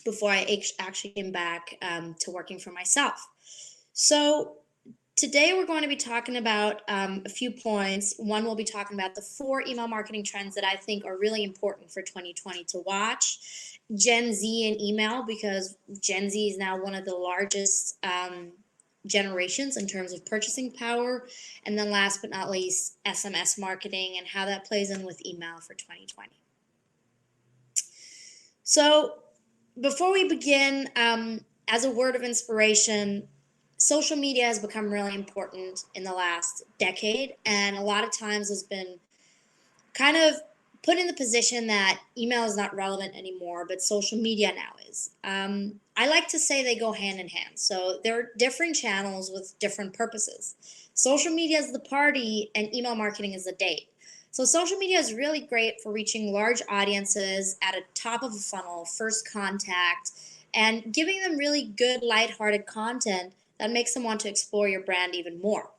before I actually came back to working for myself. So today we're going to be talking about a few points. One, we'll be talking about the 4 email marketing trends that I think are really important for 2020 to watch. Gen Z and email, because Gen Z is now one of the largest generations in terms of purchasing power. And then last but not least, SMS marketing and how that plays in with email for 2020. So before we begin, as a word of inspiration, social media has become really important in the last decade, and a lot of times has been kind of put in the position that email is not relevant anymore, but social media now is. I like to say they go hand in hand. So they're different channels with different purposes. Social media is the party, and email marketing is the date. So social media is really great for reaching large audiences at a top of a funnel, first contact, and giving them really good, lighthearted content that makes them want to explore your brand even more.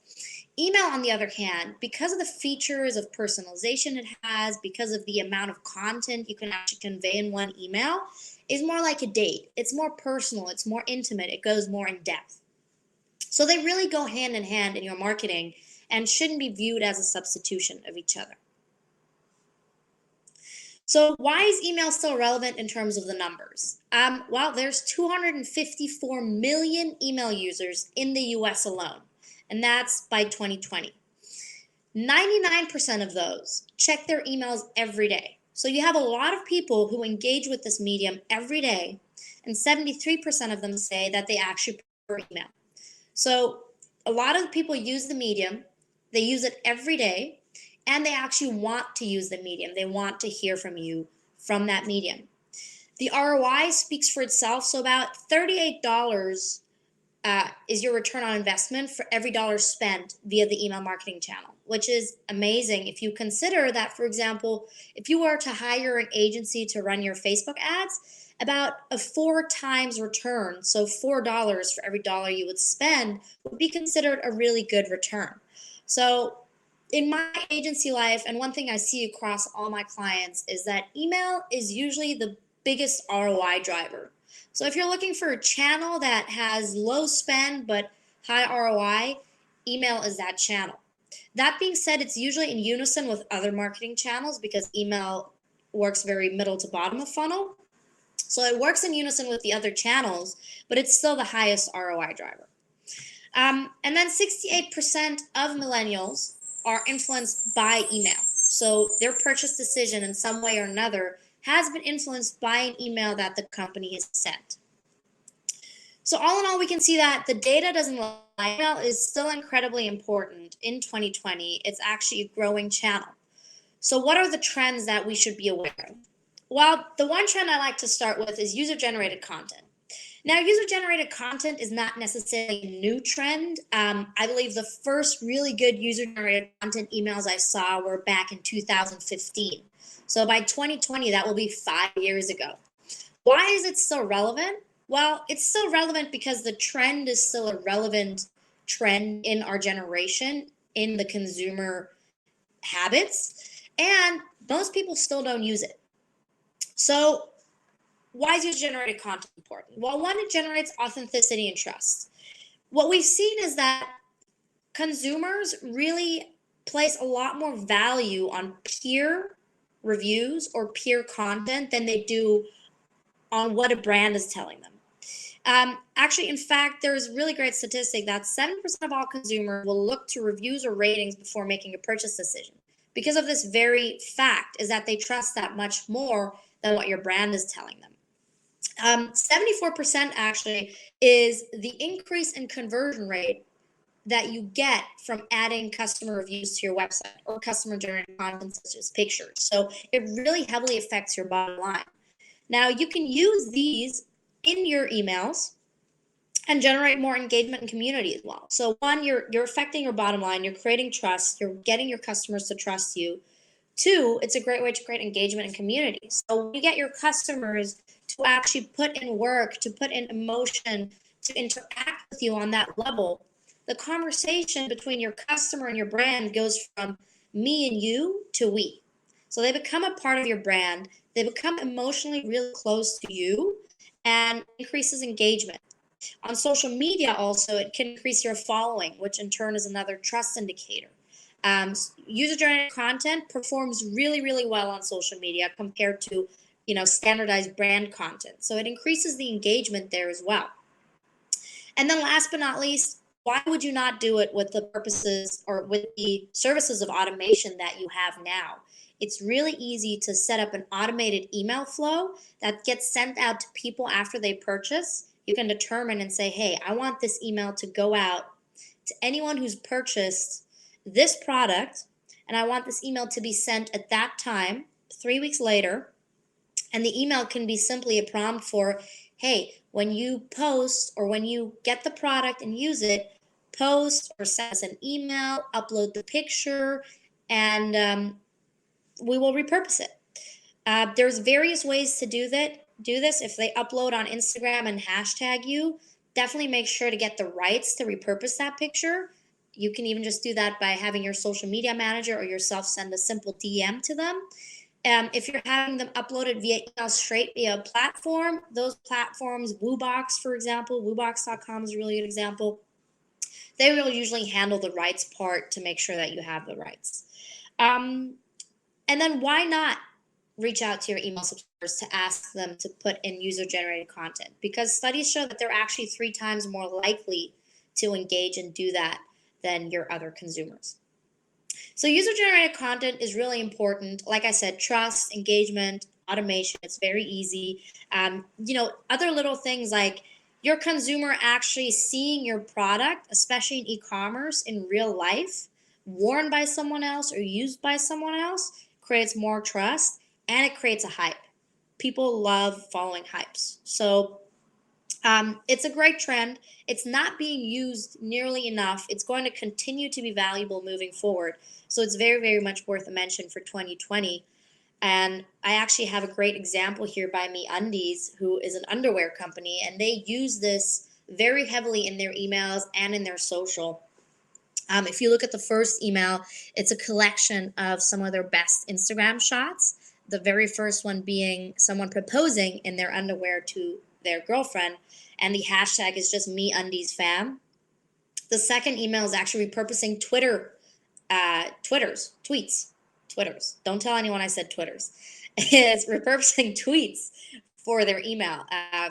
Email, on the other hand, because of the features of personalization it has, because of the amount of content you can actually convey in one email, is more like a date. It's more personal, it's more intimate, it goes more in depth. So they really go hand in hand in your marketing and shouldn't be viewed as a substitution of each other. So why is email still relevant in terms of the numbers? Well, there's 254 million email users in the US alone, and that's by 2020. 99% of those check their emails every day. So you have a lot of people who engage with this medium every day, and 73% of them say that they actually prefer email. So a lot of people use the medium, they use it every day, and they actually want to use the medium. They want to hear from you from that medium. The ROI speaks for itself. So about $38 is your return on investment for every dollar spent via the email marketing channel, which is amazing if you consider that, for example, if you were to hire an agency to run your Facebook ads, about a 4 times return, so $4 for every dollar you would spend, would be considered a really good return. So in my agency life, and one thing I see across all my clients is that email is usually the biggest ROI driver. So if you're looking for a channel that has low spend but high ROI, email is that channel. That being said, it's usually in unison with other marketing channels because email works very middle to bottom of funnel. So it works in unison with the other channels, but it's still the highest ROI driver. And then 68% of millennials are influenced by email. So their purchase decision in some way or another has been influenced by an email that the company has sent. So all in all, we can see that the data doesn't lie. Email is still incredibly important in 2020. It's actually a growing channel. So what are the trends that we should be aware of? Well, the one trend I like to start with is user-generated content. Now, user-generated content is not necessarily a new trend. I believe the first really good user-generated content emails I saw were back in 2015. So by 2020, that will be 5 years ago. Why is it still relevant? Well, it's still relevant because the trend is still a relevant trend in our generation, in the consumer habits, and most people still don't use it. So why is user-generated content important? Well, one, it generates authenticity and trust. What we've seen is that consumers really place a lot more value on peer reviews or peer content than they do on what a brand is telling them. Actually, in fact, there's a really great statistic that 7% of all consumers will look to reviews or ratings before making a purchase decision. Because of this very fact is that they trust that much more than what your brand is telling them. 74% actually is the increase in conversion rate that you get from adding customer reviews to your website or customer generated content such as pictures. So it really heavily affects your bottom line. Now you can use these in your emails and generate more engagement and community as well. So one, you're affecting your bottom line, you're creating trust, you're getting your customers to trust you. Two, it's a great way to create engagement and community. So when you get your customers to actually put in work, to put in emotion, to interact with you on that level, the conversation between your customer and your brand goes from me and you to we. So they become a part of your brand. They become emotionally really close to you. and increases engagement. On social media, also, it can increase your following, which in turn is another trust indicator. User-generated content performs really, really well on social media compared to, standardized brand content. So it increases the engagement there as well. And then last but not least, why would you not do it with the purposes or with the services of automation that you have now? It's really easy to set up an automated email flow that gets sent out to people after they purchase. You can determine and say, hey, I want this email to go out to anyone who's purchased this product, and I want this email to be sent at that time, 3 weeks later. And the email can be simply a prompt for, hey, when you post or when you get the product and use it, post or send us an email, upload the picture, and we will repurpose it. There's various ways to do that. Do this. If they upload on Instagram and hashtag you, definitely make sure to get the rights to repurpose that picture. You can even just do that by having your social media manager or yourself send a simple DM to them. If you're having them uploaded via email straight via a platform, those platforms, Woobox, for example, Woobox.com is a really good example. They will usually handle the rights part to make sure that you have the rights. And then why not reach out to your email subscribers to ask them to put in user-generated content? Because studies show that they're actually 3 times more likely to engage and do that than your other consumers. So user-generated content is really important. Like I said, trust, engagement, automation, it's very easy. Other little things like your consumer actually seeing your product, especially in e-commerce, in real life, worn by someone else or used by someone else, creates more trust, and it creates a hype. People love following hypes. So it's a great trend. It's not being used nearly enough. It's going to continue to be valuable moving forward. So it's very, very much worth a mention for 2020. And I actually have a great example here by MeUndies, who is an underwear company, and they use this very heavily in their emails and in their social. If you look at the first email, it's a collection of some of their best Instagram shots. The very first one being someone proposing in their underwear to their girlfriend, and the hashtag is just MeUndiesFam. The second email is actually repurposing Twitters. Don't tell anyone I said Twitters. It's repurposing tweets for their email,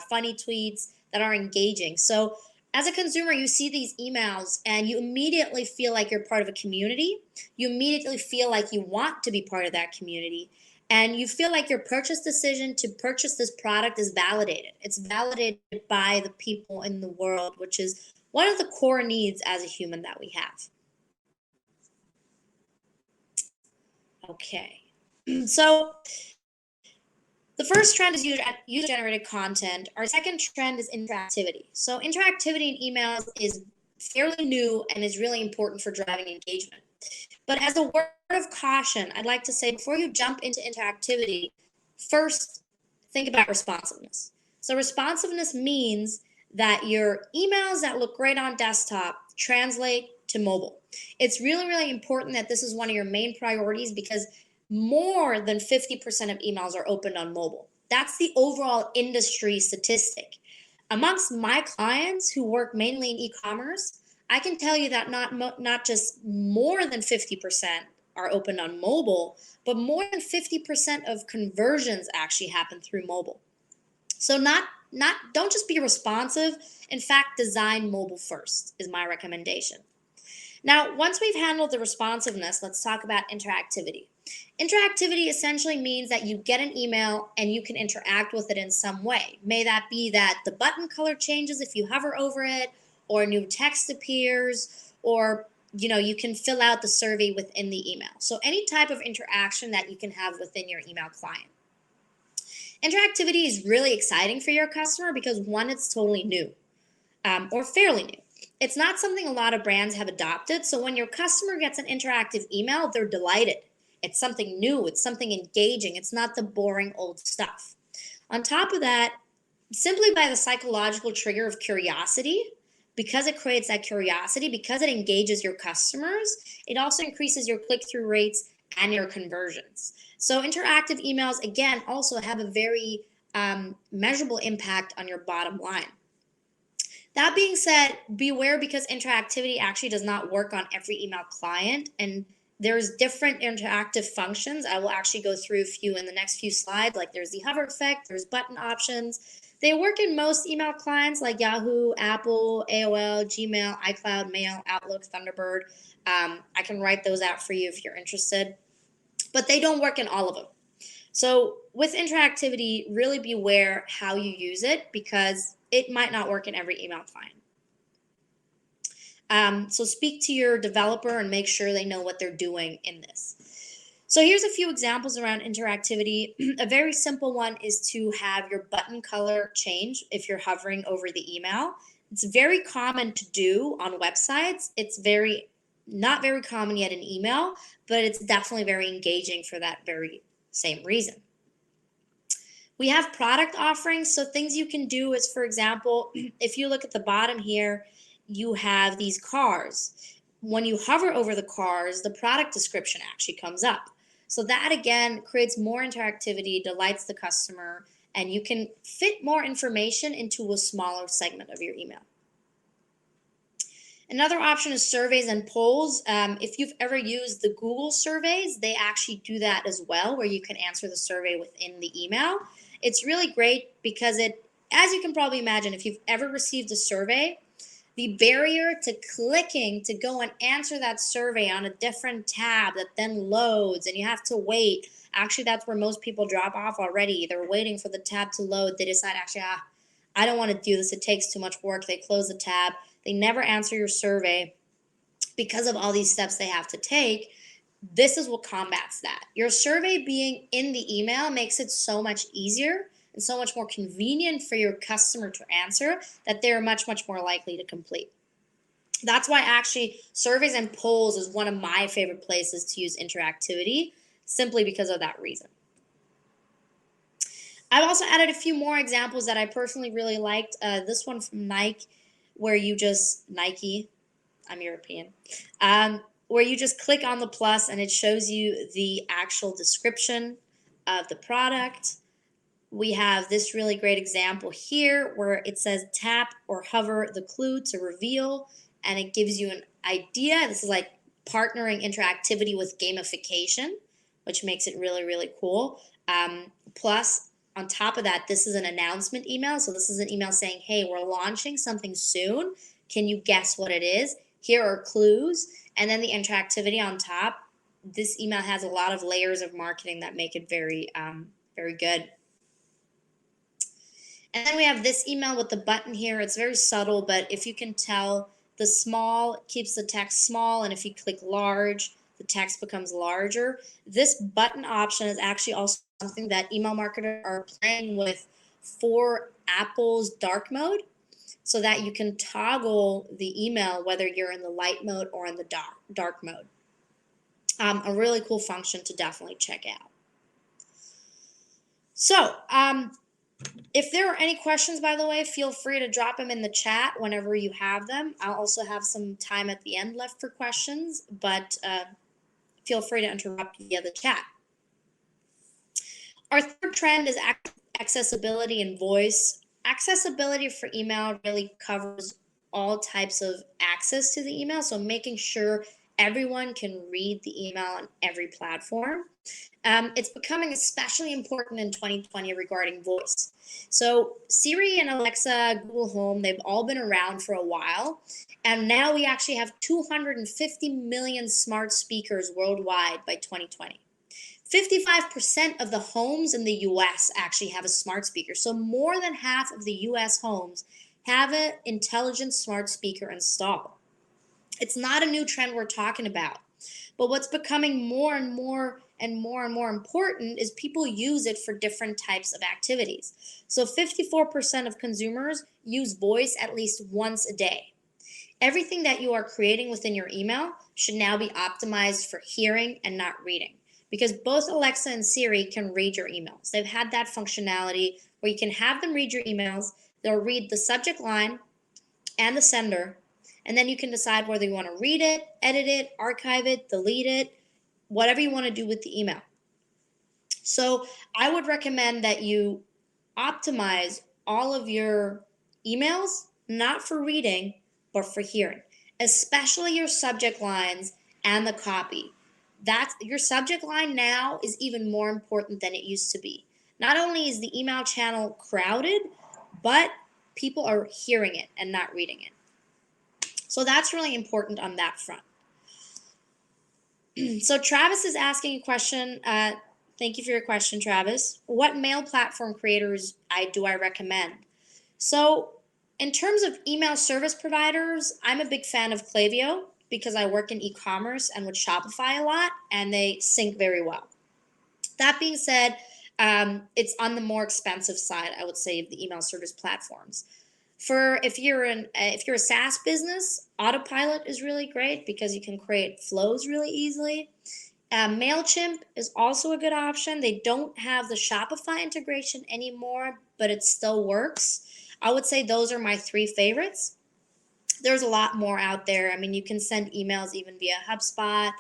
funny tweets that are engaging. So as a consumer, you see these emails and you immediately feel like you're part of a community. You immediately feel like you want to be part of that community. And you feel like your purchase decision to purchase this product is validated. It's validated by the people in the world, which is one of the core needs as a human that we have. Okay, so the first trend is user-generated content. Our second trend is interactivity. So interactivity in emails is fairly new and is really important for driving engagement. But as a word of caution, I'd like to say before you jump into interactivity, first think about responsiveness. So responsiveness means that your emails that look great on desktop translate to mobile. It's really, really important that this is one of your main priorities because more than 50% of emails are opened on mobile. That's the overall industry statistic. Amongst my clients who work mainly in e-commerce, I can tell you that not just more than 50% are opened on mobile, but more than 50% of conversions actually happen through mobile. So don't just be responsive. In fact, design mobile first is my recommendation. Now, once we've handled the responsiveness, let's talk about interactivity. Interactivity essentially means that you get an email and you can interact with it in some way. May that be that the button color changes if you hover over it, or new text appears, or you can fill out the survey within the email. So any type of interaction that you can have within your email client. Interactivity is really exciting for your customer because one, it's totally new or fairly new. It's not something a lot of brands have adopted. So when your customer gets an interactive email, they're delighted. It's something new. It's something engaging. It's not the boring old stuff. On top of that, simply by the psychological trigger of curiosity, because it creates that curiosity, because it engages your customers, it also increases your click-through rates and your conversions. So interactive emails, again, also have a very measurable impact on your bottom line. That being said, beware because interactivity actually does not work on every email client, and there's different interactive functions. I will actually go through a few in the next few slides. Like there's the hover effect, there's button options. They work in most email clients like Yahoo, Apple, AOL, Gmail, iCloud, Mail, Outlook, Thunderbird. I can write those out for you if you're interested, but they don't work in all of them. So with interactivity, really beware how you use it because it might not work in every email client. So speak to your developer and make sure they know what they're doing in this. So here's a few examples around interactivity. A very simple one is to have your button color change if you're hovering over the email. It's very common to do on websites. It's not very common yet in email, but it's definitely very engaging for that very same reason. We have product offerings. So things you can do is, for example, if you look at the bottom here, you have these cars. When you hover over the cars, the product description actually comes up. So that again creates more interactivity, delights the customer, and you can fit more information into a smaller segment of your email. Another option is surveys and polls. If you've ever used the Google surveys, they actually do that as well, where you can answer the survey within the email. It's really great because as you can probably imagine, if you've ever received a survey, the barrier to clicking to go and answer that survey on a different tab that then loads and you have to wait. Actually, that's where most people drop off already. They're waiting for the tab to load. They decide, actually, I don't want to do this. It takes too much work. They close the tab. They never answer your survey because of all these steps they have to take. This is what combats that. Your survey being in the email makes it so much easier and so much more convenient for your customer to answer that they're much, much more likely to complete. That's why actually surveys and polls is one of my favorite places to use interactivity, simply because of that reason. I've also added a few more examples that I personally really liked. This one from Nike, where you just, Nike, I'm European, where you just click on the plus and it shows you the actual description of the product. We have this really great example here where it says tap or hover the clue to reveal, and it gives you an idea. This is like partnering interactivity with gamification, which makes it really, really cool. Plus, on top of that, this is an announcement email. So this is an email saying, hey, we're launching something soon. Can you guess what it is? Here are clues. And then the interactivity on top. This email has a lot of layers of marketing that make it very, very good. And then we have this email with the button here. It's very subtle, but if you can tell, the small keeps the text small, and if you click large, the text becomes larger. This button option is actually also something that email marketers are playing with for Apple's dark mode, so that you can toggle the email whether you're in the light mode or in the dark mode. A really cool function to definitely check out. So, if there are any questions, by the way, feel free to drop them in the chat whenever you have them. I'll also have some time at the end left for questions, but feel free to interrupt via the chat. Our third trend is accessibility and voice. Accessibility for email really covers all types of access to the email, so making sure everyone can read the email on every platform. It's becoming especially important in 2020 regarding voice. So Siri and Alexa, Google Home, they've all been around for a while. And now we actually have 250 million smart speakers worldwide by 2020. 55% of the homes in the US actually have a smart speaker. So more than half of the US homes have an intelligent smart speaker installed. It's not a new trend we're talking about. But what's becoming more and more important is people use it for different types of activities. So 54% of consumers use voice at least once a day. Everything that you are creating within your email should now be optimized for hearing and not reading, because both Alexa and Siri can read your emails. They've had that functionality where you can have them read your emails. They'll read the subject line and the sender, and then you can decide whether you want to read it, edit it, archive it, delete it, whatever you want to do with the email. So I would recommend that you optimize all of your emails, not for reading, but for hearing, especially your subject lines and the copy. That's your subject line now is even more important than it used to be. Not only is the email channel crowded, but people are hearing it and not reading it. So that's really important on that front. So Travis is asking a question. Thank you for your question, Travis. What mail platform creators do I recommend? So in terms of email service providers, I'm a big fan of Klaviyo because I work in e-commerce and with Shopify a lot, and they sync very well. That being said, it's on the more expensive side, I would say, of the email service platforms. For if you're a SaaS business, Autopilot is really great because you can create flows really easily. MailChimp is also a good option. They don't have the Shopify integration anymore, but it still works. I would say those are my three favorites. There's a lot more out there. I mean, you can send emails even via HubSpot.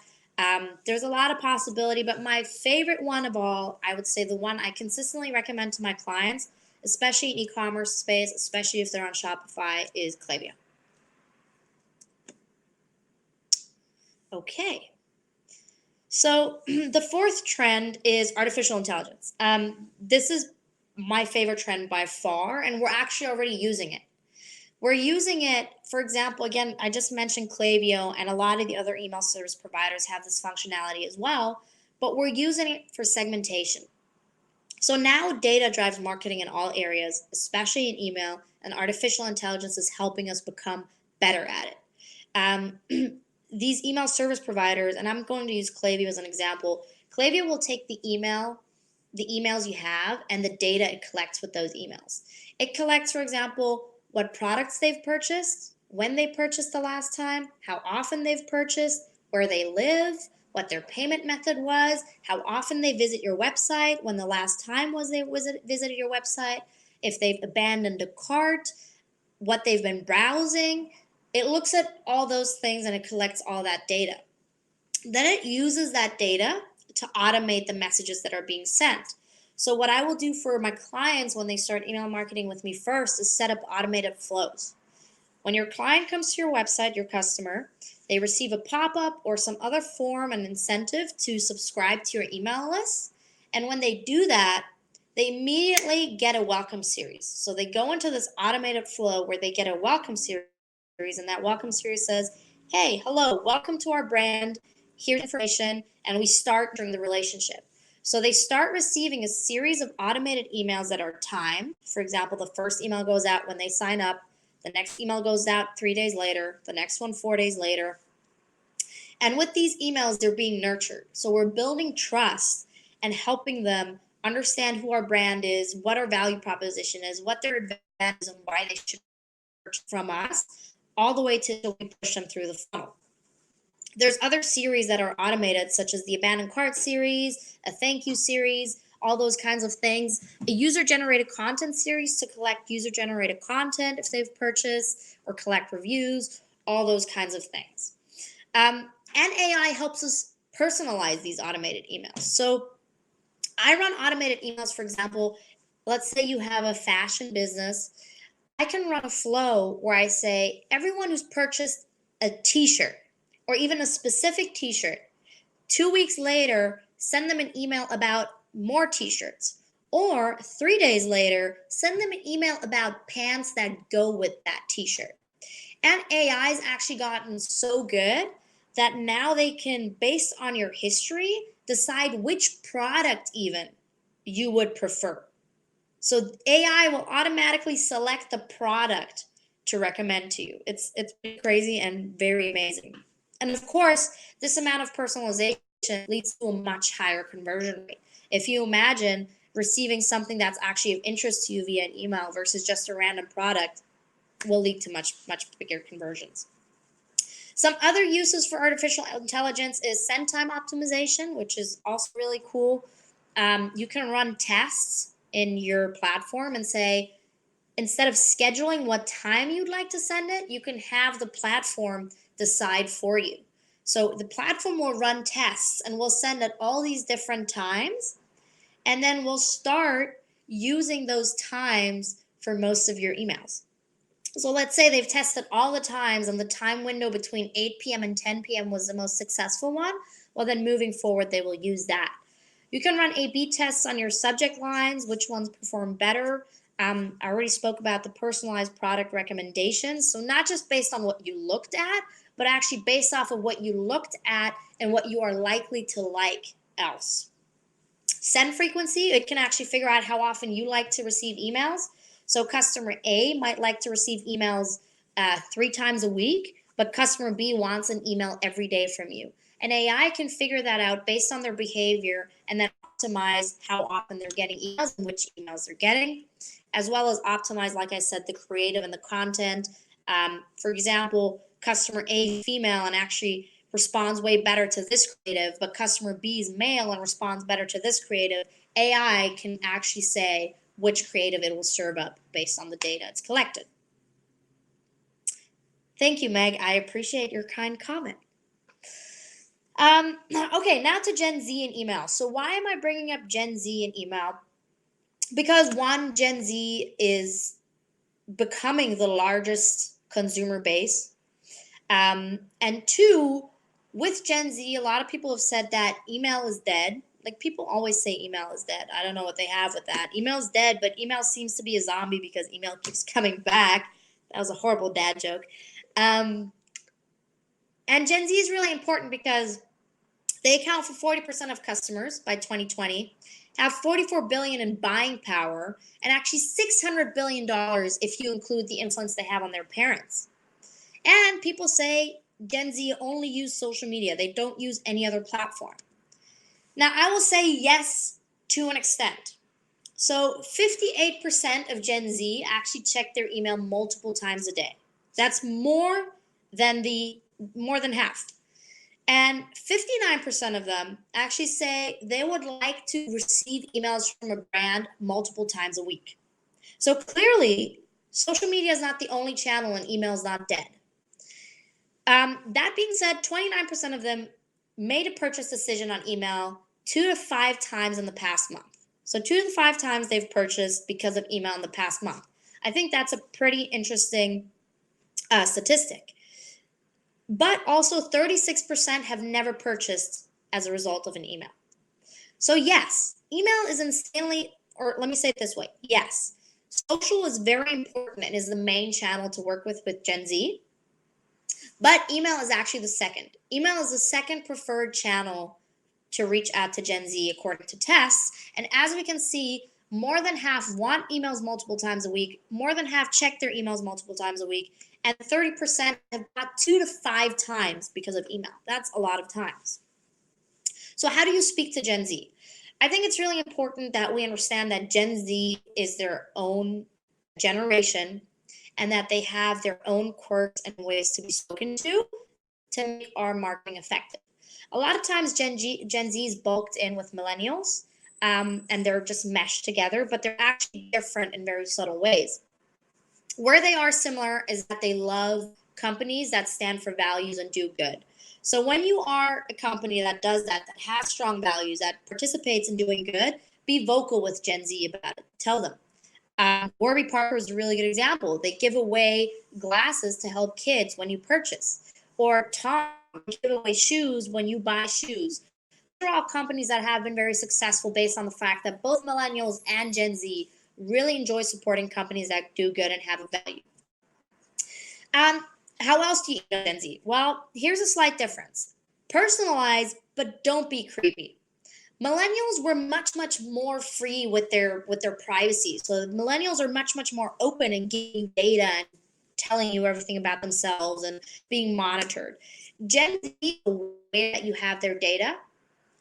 There's a lot of possibility, but my favorite one of all, I would say the one I consistently recommend to my clients, especially in e-commerce space, especially if they're on Shopify, is Klaviyo. Okay. So the fourth trend is artificial intelligence. This is my favorite trend by far, and we're actually already using it. We're using it, for example, again, I just mentioned Klaviyo, and a lot of the other email service providers have this functionality as well, but we're using it for segmentation. So now data drives marketing in all areas, especially in email, and artificial intelligence is helping us become better at it. These email service providers, and I'm going to use Klaviyo as an example, Klaviyo will take the emails you have and the data it collects with those emails. It collects, for example, what products they've purchased, when they purchased the last time, how often they've purchased, where they live, what their payment method was, how often they visit your website, when the last time was they visited your website, if they've abandoned a cart, what they've been browsing. It looks at all those things and it collects all that data. Then it uses that data to automate the messages that are being sent. So what I will do for my clients when they start email marketing with me first is set up automated flows. When your client comes to your website, your customer, they receive a pop-up or some other form and incentive to subscribe to your email list. And when they do that, they immediately get a welcome series. So they go into this automated flow where they get a welcome series, and that welcome series says, hey, hello, welcome to our brand. Here's information, and we start during the relationship. So they start receiving a series of automated emails that are timed. For example, the first email goes out when they sign up. The next email goes out 3 days later. The next one 4 days later. And with these emails, they're being nurtured. So we're building trust and helping them understand who our brand is, what our value proposition is, what their advantage is, and why they should purchase from us, all the way to we push them through the funnel. There's other series that are automated, such as the abandoned cart series, a thank you series, all those kinds of things. A user-generated content series to collect user-generated content if they've purchased, or collect reviews, all those kinds of things. And AI helps us personalize these automated emails. So I run automated emails, for example, let's say you have a fashion business. I can run a flow where I say, everyone who's purchased a t-shirt or even a specific t-shirt, 2 weeks later, send them an email about more t-shirts. Or 3 days later, send them an email about pants that go with that t-shirt. And AI's actually gotten so good that now they can, based on your history, decide which product even you would prefer. So AI will automatically select the product to recommend to you. It's crazy and very amazing. And of course, this amount of personalization leads to a much higher conversion rate. If you imagine receiving something that's actually of interest to you via an email versus just a random product, will lead to much bigger conversions. Some other uses for artificial intelligence is send time optimization, which is also really cool. You can run tests in your platform and say, instead of scheduling what time you'd like to send it, you can have the platform decide for you. So the platform will run tests and we'll send at all these different times. And then we'll start using those times for most of your emails. So let's say they've tested all the times and the time window between 8 p.m. and 10 p.m. was the most successful one. Well, then moving forward, they will use that. You can run A/B tests on your subject lines, which ones perform better. I already spoke about the personalized product recommendations. So not just based on what you looked at, but actually based off of what you looked at and what you are likely to like else. Send frequency, it can actually figure out how often you like to receive emails. So customer A might like to receive emails 3 times a week, but customer B wants an email every day from you. And AI can figure that out based on their behavior and then optimize how often they're getting emails and which emails they're getting, as well as optimize, like I said, the creative and the content. For example, customer A is female and actually responds way better to this creative, but customer B is male and responds better to this creative. AI can actually say which creative it will serve up based on the data it's collected. Thank you, Meg. I appreciate your kind comment. Okay, now to Gen Z and email. So why am I bringing up Gen Z and email? Because one, Gen Z is becoming the largest consumer base. And two, with Gen Z, a lot of people have said that email is dead. Like, people always say email is dead. I don't know what they have with that. Email is dead, but email seems to be a zombie because email keeps coming back. That was a horrible dad joke. And Gen Z is really important because they account for 40% of customers by 2020, have 44 billion in buying power, and actually $600 billion if you include the influence they have on their parents. And people say Gen Z only use social media. They don't use any other platform. Now, I will say yes to an extent. So 58% of Gen Z actually check their email multiple times a day. That's more than half. And 59% of them actually say they would like to receive emails from a brand multiple times a week. So clearly, social media is not the only channel and email is not dead. That being said, 29% of them made a purchase decision on email 2 to 5 times in the past month. So 2 to 5 times they've purchased because of email in the past month. I think that's a pretty interesting statistic. But also 36% have never purchased as a result of an email. So yes, email is insanely, or let me say it this way. Yes, social is very important and is the main channel to work with Gen Z. But email is actually the second. Email is the second preferred channel to reach out to Gen Z according to tests. And as we can see, more than half want emails multiple times a week, more than half check their emails multiple times a week, and 30% have got 2 to 5 times because of email. That's a lot of times. So how do you speak to Gen Z? I think it's really important that we understand that Gen Z is their own generation and that they have their own quirks and ways to be spoken to make our marketing effective. A lot of times Gen Z is bulked in with millennials, and they're just meshed together, but they're actually different in very subtle ways. Where they are similar is that they love companies that stand for values and do good. So when you are a company that does that has strong values, that participates in doing good, be vocal with Gen Z about it. Tell them. Warby Parker is a really good example. They give away glasses to help kids when you purchase. Or Tom give away shoes when you buy shoes. These are all companies that have been very successful based on the fact that both millennials and Gen Z really enjoy supporting companies that do good and have a value. How else do you email Gen Z? Well, here's a slight difference. Personalize, but don't be creepy. Millennials were much more free with their privacy. So millennials are much more open and giving data and telling you everything about themselves and being monitored. Gen Z is aware that you have their data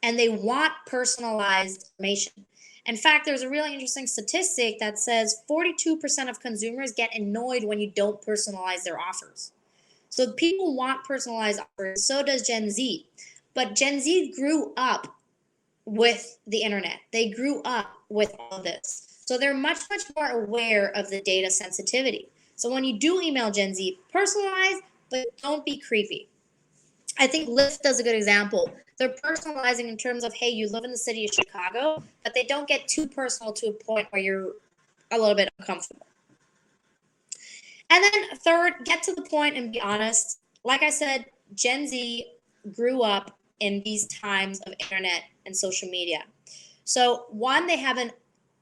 and they want personalized information. In fact, there's a really interesting statistic that says 42% of consumers get annoyed when you don't personalize their offers. So people want personalized offers, so does Gen Z. But Gen Z grew up with the internet. They grew up with all of this. So they're much more aware of the data sensitivity. So when you do email Gen Z, personalize, but don't be creepy. I think Lyft does a good example. They're personalizing in terms of, hey, you live in the city of Chicago, but they don't get too personal to a point where you're a little bit uncomfortable. And then third, get to the point and be honest. Like I said, Gen Z grew up in these times of internet and social media. So one, they have an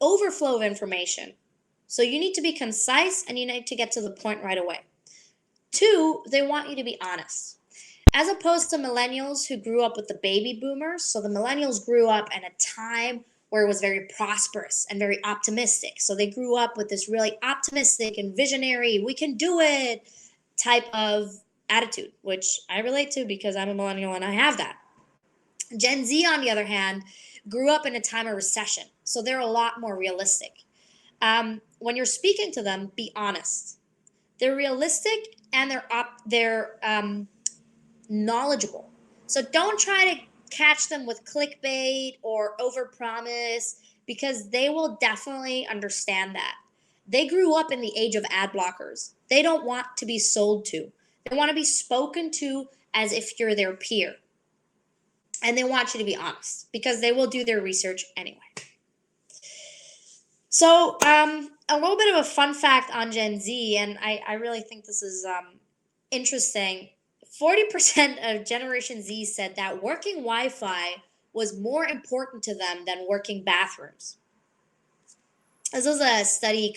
overflow of information. So you need to be concise and you need to get to the point right away. Two, they want you to be honest. As opposed to millennials who grew up with the baby boomers. So the millennials grew up in a time where it was very prosperous and very optimistic. So they grew up with this really optimistic and visionary, we can do it type of attitude, which I relate to because I'm a millennial and I have that. Gen Z, on the other hand, grew up in a time of recession. So they're a lot more realistic. When you're speaking to them, be honest. They're realistic and they're knowledgeable. So don't try to catch them with clickbait or overpromise because they will definitely understand that. They grew up in the age of ad blockers. They don't want to be sold to. They want to be spoken to as if you're their peer. And they want you to be honest because they will do their research anyway. So, a little bit of a fun fact on Gen Z, and I really think this is interesting. 40% of Generation Z said that working Wi-Fi was more important to them than working bathrooms. This was a study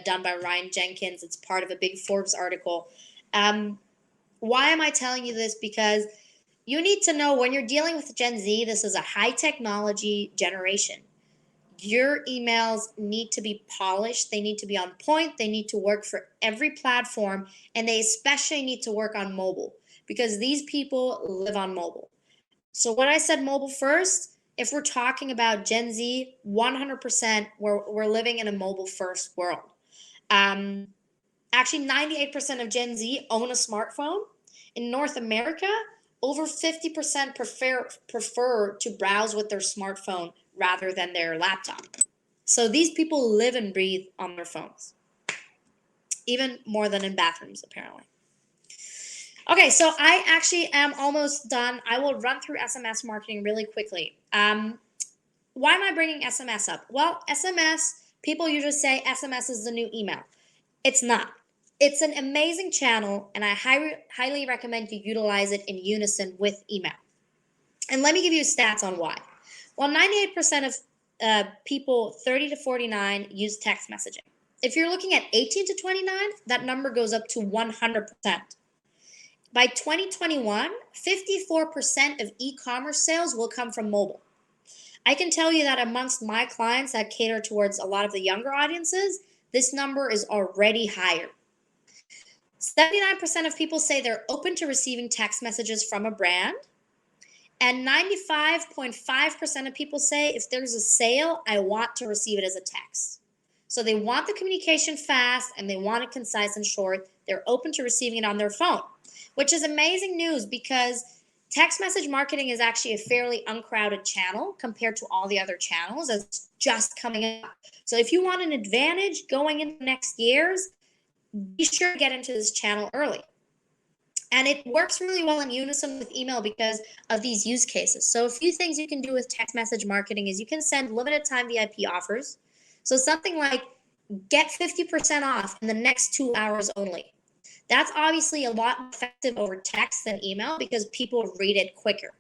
done by Ryan Jenkins. It's part of a big Forbes article. Why am I telling you this? Because you need to know when you're dealing with Gen Z, this is a high technology generation. Your emails need to be polished. They need to be on point. They need to work for every platform. And they especially need to work on mobile because these people live on mobile. So when I said mobile first, if we're talking about Gen Z, 100% we're living in a mobile first world. Actually, 98% of Gen Z own a smartphone. In North America, over 50% prefer to browse with their smartphone rather than their laptop. So these people live and breathe on their phones, even more than in bathrooms, apparently. Okay, so I actually am almost done. I will run through SMS marketing really quickly. Why am I bringing SMS up? Well, SMS, people usually say SMS is the new email. It's not. It's an amazing channel, and I highly recommend you utilize it in unison with email. And let me give you stats on why. Well, 98% of people 30 to 49 use text messaging. If you're looking at 18 to 29, that number goes up to 100%. By 2021, 54% of e-commerce sales will come from mobile. I can tell you that amongst my clients that cater towards a lot of the younger audiences, this number is already higher. 79% of people say they're open to receiving text messages from a brand. And 95.5% of people say if there's a sale, I want to receive it as a text. So they want the communication fast and they want it concise and short. They're open to receiving it on their phone, which is amazing news because text message marketing is actually a fairly uncrowded channel compared to all the other channels as it's just coming up. So if you want an advantage going into the next years, be sure to get into this channel early. And it works really well in unison with email because of these use cases. So a few things you can do with text message marketing is you can send limited time VIP offers. So something like get 50% off in the next 2 hours only. That's obviously a lot more effective over text than email because people read it quicker.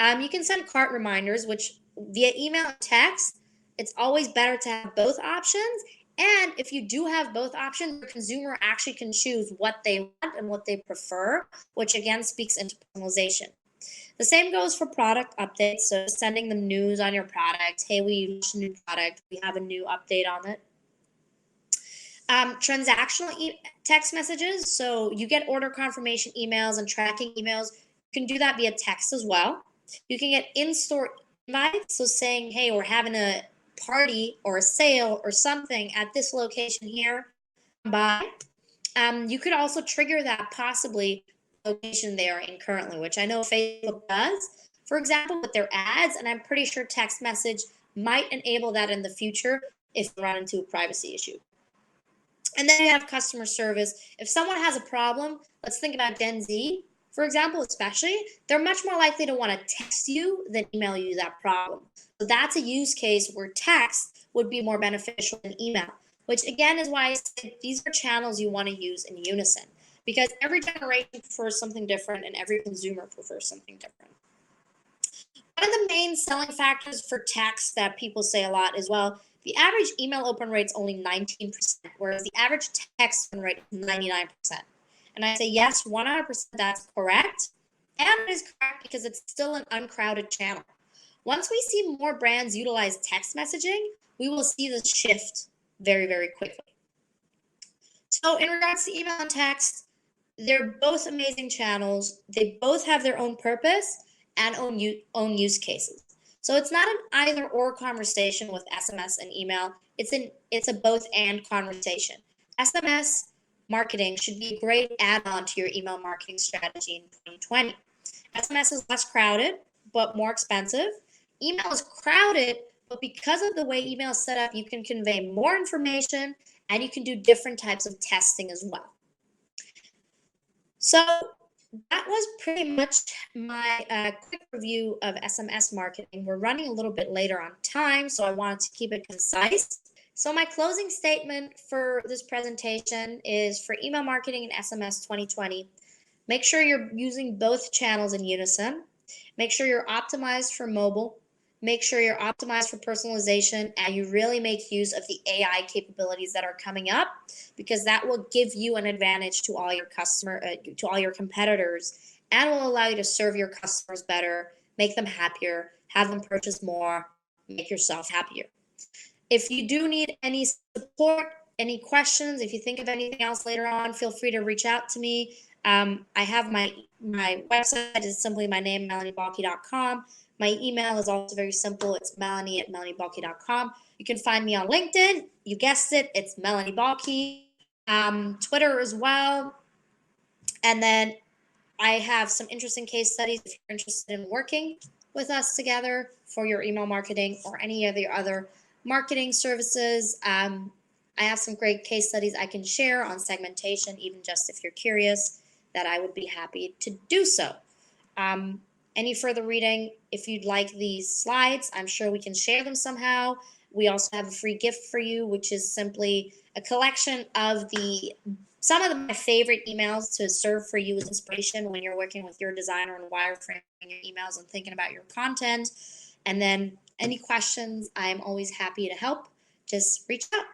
You can send cart reminders, which via email and text, it's always better to have both options. And if you do have both options, the consumer actually can choose what they want and what they prefer, which again speaks into personalization. The same goes for product updates. So sending them news on your product. Hey, we launched a new product. We have a new update on it. Transactional text messages. So you get order confirmation emails and tracking emails. You can do that via text as well. You can get in-store invites. So saying, hey, we're having a party or a sale or something at this location here. By. You could also trigger that possibly location they are in currently, which I know Facebook does, for example, with their ads. And I'm pretty sure text message might enable that in the future if you run into a privacy issue. And then you have customer service. If someone has a problem, let's think about Gen Z. For example, especially, they're much more likely to want to text you than email you that problem. So that's a use case where text would be more beneficial than email, which again is why I said these are channels you want to use in unison because every generation prefers something different and every consumer prefers something different. One of the main selling factors for text that people say a lot is, well, the average email open rate is only 19%, whereas the average text open rate is 99%. And I say, yes, 100% that's correct. And it is correct because it's still an uncrowded channel. Once we see more brands utilize text messaging, we will see this shift very, very quickly. So in regards to email and text, they're both amazing channels. They both have their own purpose and own use cases. So it's not an either or conversation with SMS and email. It's a both and conversation. SMS marketing should be a great add-on to your email marketing strategy in 2020. SMS is less crowded, but more expensive. Email is crowded, but because of the way email is set up, you can convey more information and you can do different types of testing as well. So that was pretty much my quick review of SMS marketing. We're running a little bit later on time, so I wanted to keep it concise. So my closing statement for this presentation is for email marketing and SMS 2020. Make sure you're using both channels in unison. Make sure you're optimized for mobile. Make sure you're optimized for personalization and you really make use of the AI capabilities that are coming up because that will give you an advantage to all your to all your competitors and will allow you to serve your customers better, make them happier, have them purchase more, make yourself happier. If you do need any support, any questions, if you think of anything else later on, feel free to reach out to me. I have my website is simply my name, melaniebalke.com. My email is also very simple. It's melanie@melaniebalke.com. You can find me on LinkedIn. You guessed it. It's Melanie Balke. Twitter as well. And then I have some interesting case studies if you're interested in working with us together for your email marketing or any of the other marketing services. I have some great case studies I can share on segmentation, even just if you're curious, that I would be happy to do so. Any further reading, if you'd like these slides, I'm sure we can share them somehow. We also have a free gift for you, which is simply a collection of some of my favorite emails to serve for you as inspiration when you're working with your designer and wireframing your emails and thinking about your content. And then any questions, I'm always happy to help. Just reach out.